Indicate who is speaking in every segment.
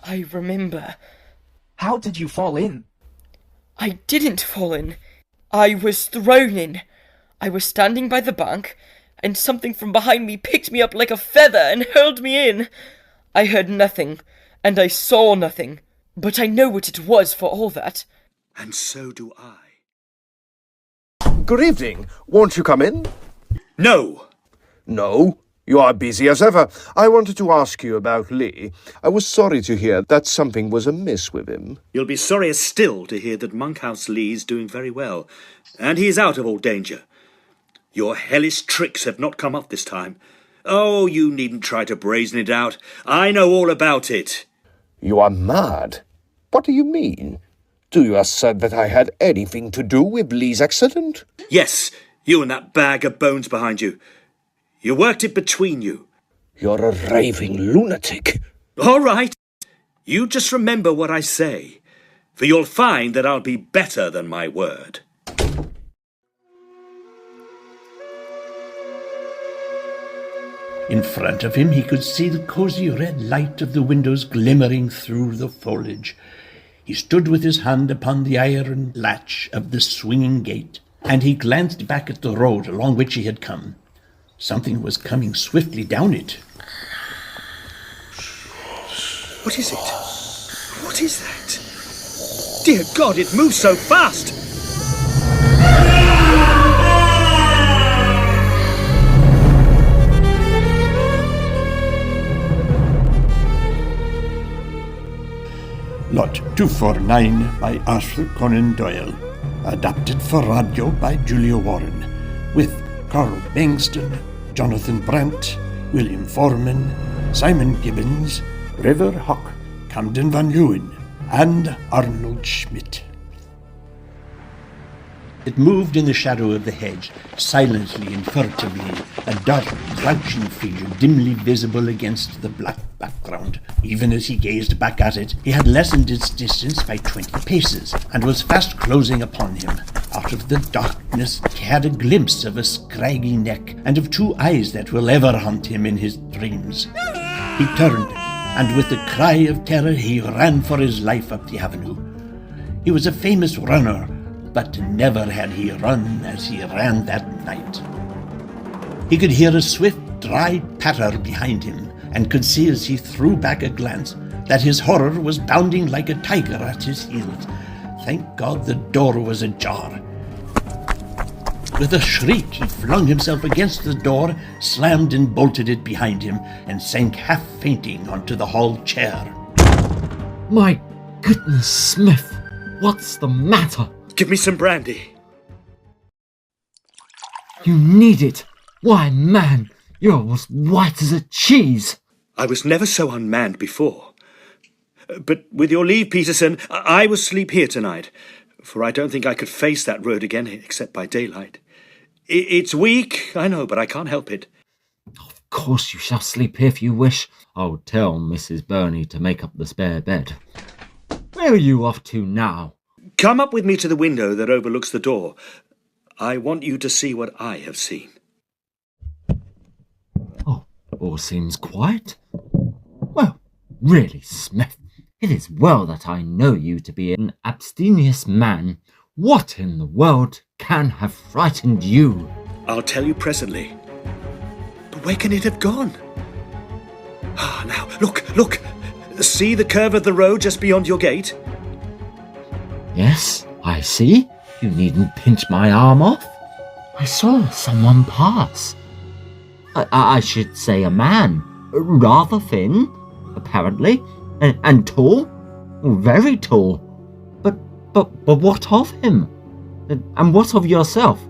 Speaker 1: I remember.
Speaker 2: How did you fall in?
Speaker 1: I didn't fall in. I was thrown in. I was standing by the bank, and something from behind me picked me up like a feather and hurled me in. I heard nothing, and I saw nothing, but I know what it was for all that.
Speaker 3: And so do I.
Speaker 4: Good evening. Won't you come in?
Speaker 3: No!
Speaker 4: No? You are busy as ever. I wanted to ask you about Lee. I was sorry to hear that something was amiss with him.
Speaker 3: You'll be sorrier still to hear that Monkhouse Lee's doing very well, and he is out of all danger. Your hellish tricks have not come off this time. Oh, you needn't try to brazen it out. I know all about it.
Speaker 4: You are mad. What do you mean? Do you assert that I had anything to do with Lee's accident?
Speaker 3: Yes, you and that bag of bones behind you. You worked it between you.
Speaker 4: You're a raving lunatic.
Speaker 3: All right. You just remember what I say, for you'll find that I'll be better than my word.
Speaker 5: In front of him he could see the cosy red light of the windows glimmering through the foliage. He stood with his hand upon the iron latch of the swinging gate, and he glanced back at the road along which he had come. Something was coming swiftly down it.
Speaker 3: What is it? What is that? Dear God, it moves so fast!
Speaker 5: Lot 249 by Arthur Conan Doyle. Adapted for radio by Julia Warren. With Carl Bengston, Jonathan Brandt, William Foreman, Simon Gibbons, River Hawk, Camden Van Leeuwen, and Arnold Schmidt. It moved in the shadow of the hedge, silently and furtively, a dark, crouching figure dimly visible against the black background. Even as he gazed back at it, he had lessened its distance by 20 paces, and was fast closing upon him. Out of the darkness he had a glimpse of a scraggy neck, and of 2 eyes that will ever haunt him in his dreams. He turned, and with a cry of terror he ran for his life up the avenue. He was a famous runner, but never had he run as he ran that night. He could hear a swift, dry patter behind him, and could see as he threw back a glance that his horror was bounding like a tiger at his heels. Thank God the door was ajar. With a shriek he flung himself against the door, slammed and bolted it behind him, and sank half fainting onto the hall chair.
Speaker 6: My goodness, Smith, what's the matter?
Speaker 3: Give me some brandy.
Speaker 6: You need it. Why, man, you're as white as a cheese.
Speaker 3: I was never so unmanned before. But with your leave, Peterson, I will sleep here tonight, for I don't think I could face that road again except by daylight. It's weak, I know, but I can't help it.
Speaker 6: Of course you shall sleep here if you wish. I'll tell Mrs. Burney to make up the spare bed. Where are you off to now?
Speaker 3: Come up with me to the window that overlooks the door. I want you to see what I have seen.
Speaker 6: Oh, all seems quiet. Well, really, Smith, it is well that I know you to be an abstemious man. What in the world can have frightened you?
Speaker 3: I'll tell you presently. But where can it have gone? Now, look! See the curve of the road just beyond your gate?
Speaker 6: Yes, I see. You needn't pinch my arm off. I saw someone pass. I should say a man. Rather thin, apparently, and tall. Very tall. But what of him? And what of yourself?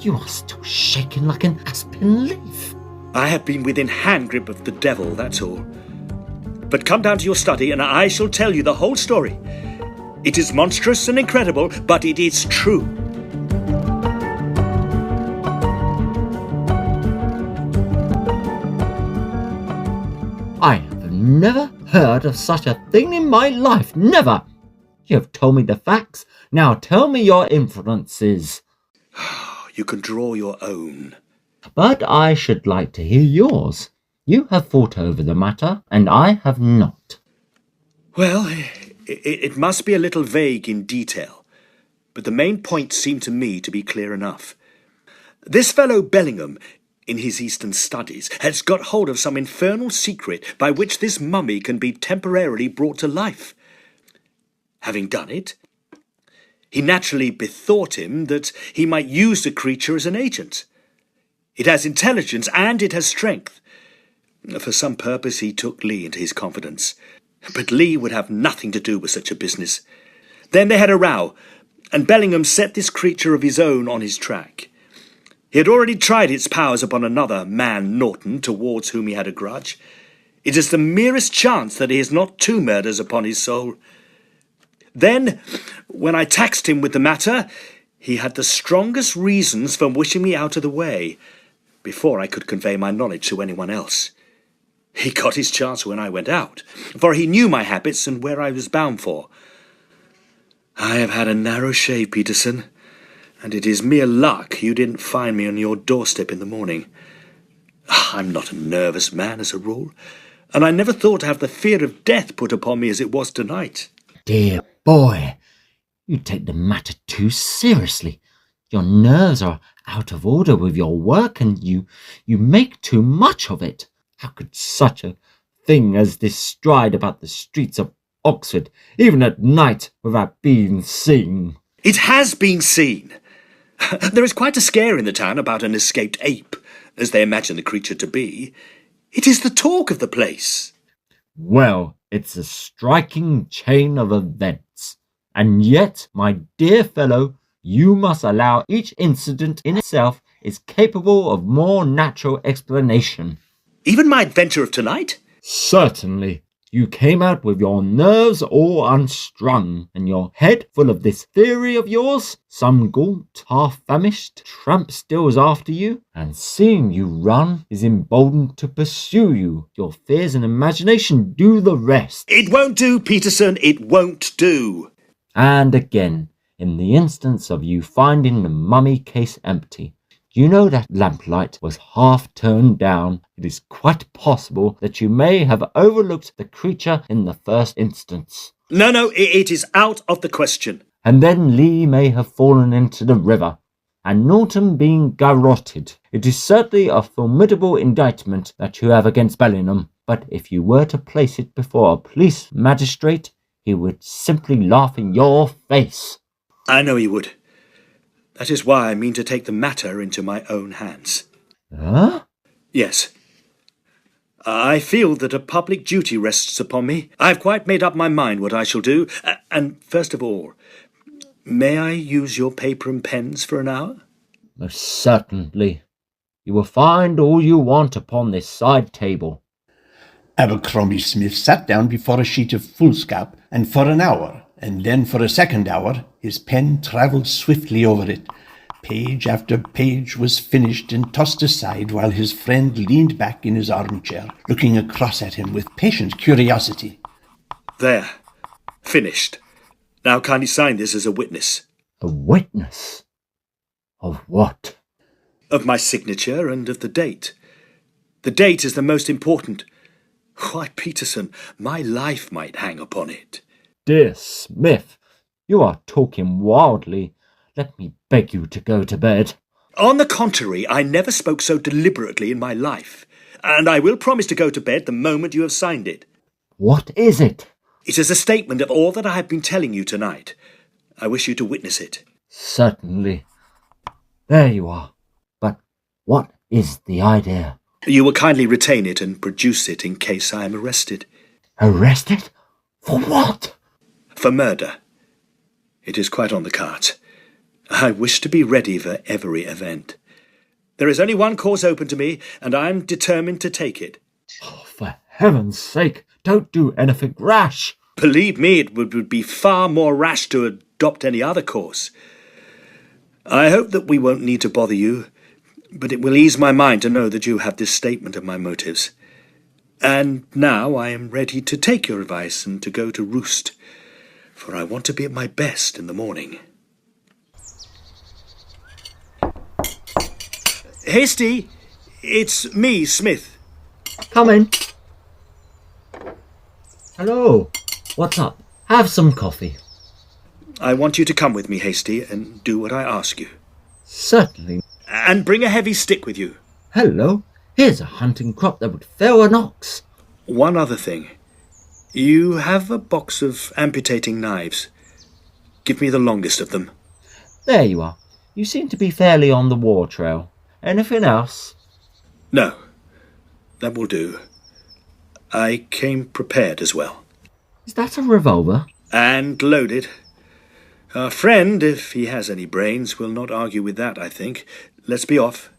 Speaker 6: You are still shaking like an aspen leaf.
Speaker 3: I have been within hand grip of the devil, that's all. But come down to your study and I shall tell you the whole story. It is monstrous and incredible, but it is true.
Speaker 6: I have never heard of such a thing in my life. Never. You have told me the facts. Now tell me your inferences.
Speaker 3: You can draw your own.
Speaker 6: But I should like to hear yours. You have thought over the matter, and I have not.
Speaker 3: Well, it must be a little vague in detail, but the main points seem to me to be clear enough. This fellow Bellingham, in his Eastern studies, has got hold of some infernal secret by which this mummy can be temporarily brought to life. Having done it, he naturally bethought him that he might use the creature as an agent. It has intelligence and it has strength. For some purpose he took Lee into his confidence, but Lee would have nothing to do with such a business. Then they had a row, and Bellingham set this creature of his own on his track. He had already tried its powers upon another man, Norton, towards whom he had a grudge. It is the merest chance that he has not two murders upon his soul. Then, when I taxed him with the matter, he had the strongest reasons for wishing me out of the way, before I could convey my knowledge to anyone else. He got his chance when I went out, for he knew my habits and where I was bound for. I have had a narrow shave, Peterson, and it is mere luck you didn't find me on your doorstep in the morning. I'm not a nervous man as a rule, and I never thought to have the fear of death put upon me as it was tonight.
Speaker 6: Dear boy, you take the matter too seriously. Your nerves are out of order with your work, and you make too much of it. How could such a thing as this stride about the streets of Oxford, even at night, without being seen?
Speaker 3: It has been seen. There is quite a scare in the town about an escaped ape, as they imagine the creature to be. It is the talk of the place.
Speaker 6: Well, it's a striking chain of events. And yet, my dear fellow, you must allow each incident in itself is capable of more natural explanation.
Speaker 3: Even my adventure of tonight?
Speaker 6: Certainly. You came out with your nerves all unstrung, and your head full of this theory of yours. Some gaunt, half-famished tramp steals after you, and seeing you run is emboldened to pursue you. Your fears and imagination do the rest.
Speaker 3: It won't do, Peterson, it won't do.
Speaker 6: And again, in the instance of you finding the mummy case empty, you know that lamplight was half turned down. It is quite possible that you may have overlooked the creature in the first instance.
Speaker 3: No, it is out of the question.
Speaker 6: And then Lee may have fallen into the river, and Norton being garrotted. It is certainly a formidable indictment that you have against Bellingham, but if you were to place it before a police magistrate, he would simply laugh in your face.
Speaker 3: I know he would. That is why I mean to take the matter into my own hands.
Speaker 6: Huh?
Speaker 3: Yes. I feel that a public duty rests upon me. I have quite made up my mind what I shall do. And first of all, may I use your paper and pens for an hour?
Speaker 6: Most certainly. You will find all you want upon this side table.
Speaker 5: Abercrombie Smith sat down before a sheet of foolscap, and for an hour, and then for a second hour, his pen travelled swiftly over it. Page after page was finished and tossed aside while his friend leaned back in his armchair, looking across at him with patient curiosity.
Speaker 3: There. Finished. Now kindly sign this as a witness.
Speaker 6: A witness? Of what?
Speaker 3: Of my signature and of the date. The date is the most important. Why, Peterson, my life might hang upon it.
Speaker 6: Dear Smith, you are talking wildly. Let me beg you to go to bed.
Speaker 3: On the contrary, I never spoke so deliberately in my life, and I will promise to go to bed the moment you have signed it.
Speaker 6: What is it?
Speaker 3: It is a statement of all that I have been telling you tonight. I wish you to witness it.
Speaker 6: Certainly. There you are. But what is the idea?
Speaker 3: You will kindly retain it and produce it in case I am arrested.
Speaker 6: Arrested? For what?
Speaker 3: For murder. It is quite on the cards. I wish to be ready for every event. There is only one course open to me, and I am determined to take it.
Speaker 6: Oh, for heaven's sake, don't do anything rash.
Speaker 3: Believe me, it would be far more rash to adopt any other course. I hope that we won't need to bother you, but it will ease my mind to know that you have this statement of my motives. And now I am ready to take your advice and to go to roost, for I want to be at my best in the morning. Hasty, it's me, Smith.
Speaker 6: Come in. Hello. What's up? Have some coffee.
Speaker 3: I want you to come with me, Hasty, and do what I ask you.
Speaker 6: Certainly.
Speaker 3: And bring a heavy stick with you.
Speaker 6: Hello. Here's a hunting crop that would fell an ox.
Speaker 3: One other thing. You have a box of amputating knives. Give me the longest of them.
Speaker 6: There you are. You seem to be fairly on the war trail. Anything else?
Speaker 3: No, that will do. I came prepared as well.
Speaker 6: Is that a revolver?
Speaker 3: And loaded. Our friend, if he has any brains, will not argue with that, I think. Let's be off.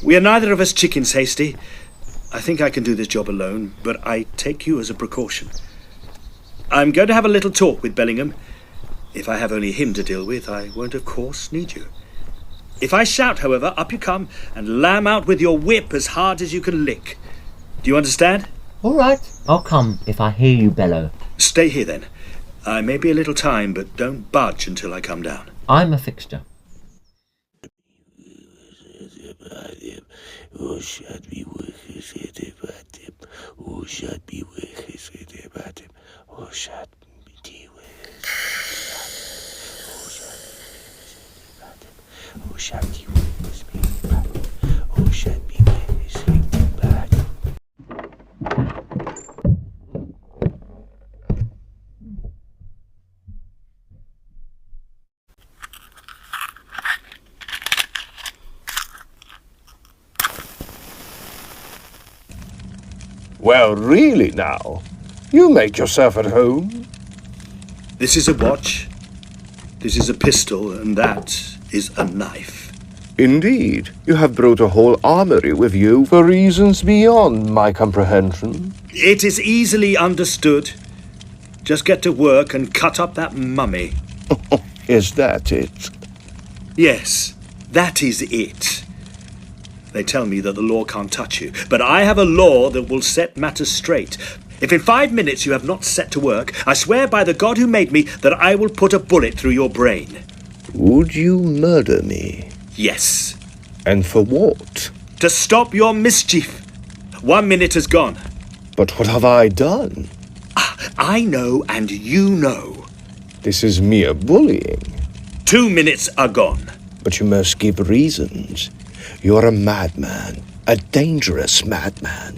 Speaker 3: We are neither of us chickens, Hasty. I think I can do this job alone, but I take you as a precaution. I'm going to have a little talk with Bellingham. If I have only him to deal with, I won't, of course, need you. If I shout, however, up you come and lam out with your whip as hard as you can lick. Do you understand?
Speaker 6: All right. I'll come if I hear you bellow.
Speaker 3: Stay here, then. I may be a little time, but don't budge until I come down.
Speaker 6: I'm a fixture.
Speaker 4: Well, really now, you make yourself at home.
Speaker 3: This is a watch, this is a pistol, and that is a knife.
Speaker 4: Indeed, you have brought a whole armory with you for reasons beyond my comprehension.
Speaker 3: It is easily understood. Just get to work and cut up that mummy.
Speaker 4: Is that it?
Speaker 3: Yes, that is it. They tell me that the law can't touch you, but I have a law that will set matters straight. If in 5 minutes you have not set to work, I swear by the God who made me that I will put a bullet through your brain.
Speaker 4: Would you murder me?
Speaker 3: Yes.
Speaker 4: And for what?
Speaker 3: To stop your mischief. 1 minute has gone.
Speaker 4: But what have I done?
Speaker 3: I know and you know.
Speaker 4: This is mere bullying.
Speaker 3: 2 minutes are gone.
Speaker 4: But you must give reasons. You're a madman, a dangerous madman.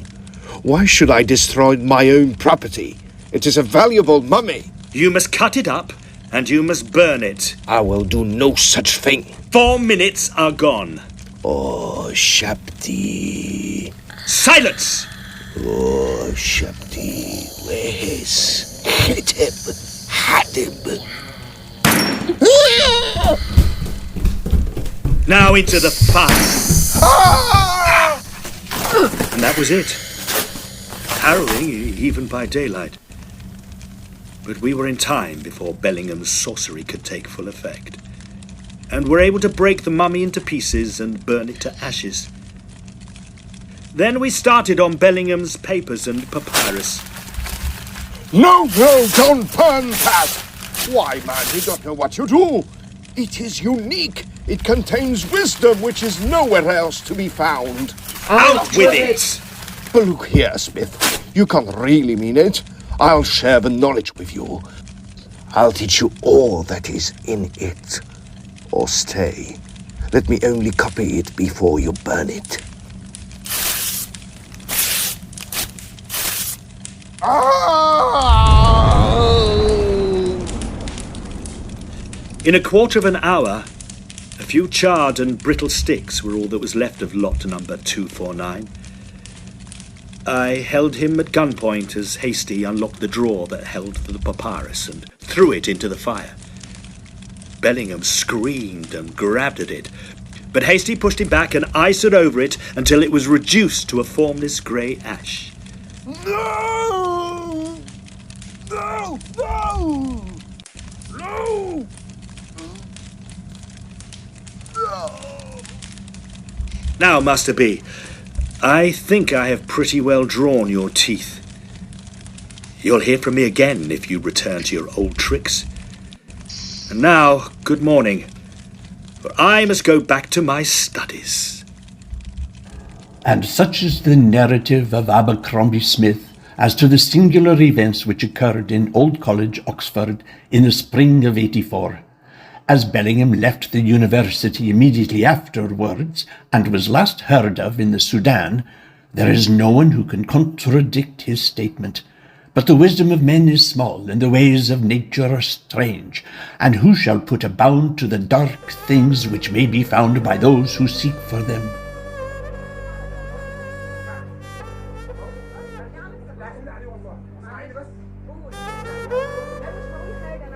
Speaker 4: Why should I destroy my own property? It is a valuable mummy.
Speaker 3: You must cut it up, and you must burn it.
Speaker 4: I will do no such thing.
Speaker 3: 4 minutes are gone.
Speaker 4: Oh, Shabti.
Speaker 3: Silence!
Speaker 4: Oh, Shabti, where's... Hit him! Had him!
Speaker 3: Now into the fire. And that was it. Harrowing, even by daylight. But we were in time before Bellingham's sorcery could take full effect, and were able to break the mummy into pieces and burn it to ashes. Then we started on Bellingham's papers and papyrus.
Speaker 4: No, don't burn that! Why, man, you don't know what you do. It is unique. It contains wisdom which is nowhere else to be found.
Speaker 3: Out with it!
Speaker 4: But look here, Smith. You can't really mean it. I'll share the knowledge with you. I'll teach you all that is in it. Or stay. Let me only copy it before you burn it.
Speaker 3: In a quarter of an hour, a few charred and brittle sticks were all that was left of lot number 249. I held him at gunpoint as Hasty unlocked the drawer that held the papyrus and threw it into the fire. Bellingham screamed and grabbed at it, but Hasty pushed him back and I stood over it until it was reduced to a formless grey ash.
Speaker 4: No! No! No! No!
Speaker 3: Now, Master B, I think I have pretty well drawn your teeth. You'll hear from me again if you return to your old tricks. And now, good morning, for I must go back to my studies.
Speaker 5: And such is the narrative of Abercrombie Smith as to the singular events which occurred in Old College, Oxford, in the spring of '84. As Bellingham left the university immediately afterwards, and was last heard of in the Sudan, there is no one who can contradict his statement. But the wisdom of men is small, and the ways of nature are strange, and who shall put a bound to the dark things which may be found by those who seek for them?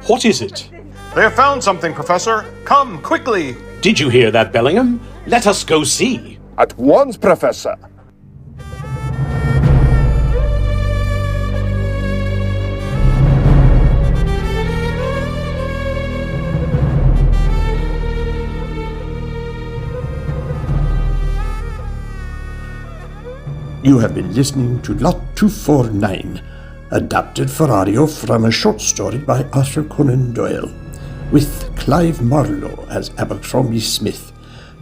Speaker 7: What is it?
Speaker 8: They have found something, Professor. Come, quickly.
Speaker 7: Did you hear that, Bellingham? Let us go see.
Speaker 4: At once, Professor.
Speaker 5: You have been listening to Lot 249, adapted for audio from a short story by Arthur Conan Doyle, with Clive Marlowe as Abercrombie Smith,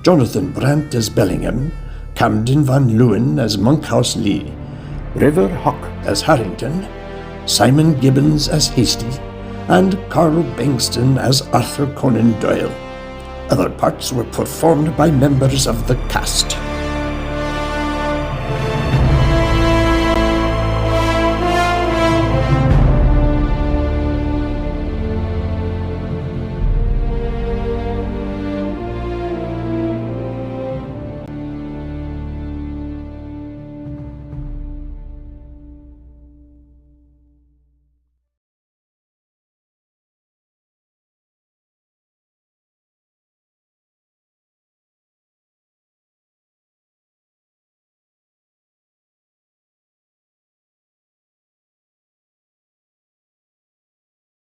Speaker 5: Jonathan Brandt as Bellingham, Camden Van Leeuwen as Monkhouse Lee, River Hawk as Harrington, Simon Gibbons as Hasty, and Carl Bengston as Arthur Conan Doyle. Other parts were performed by members of the cast.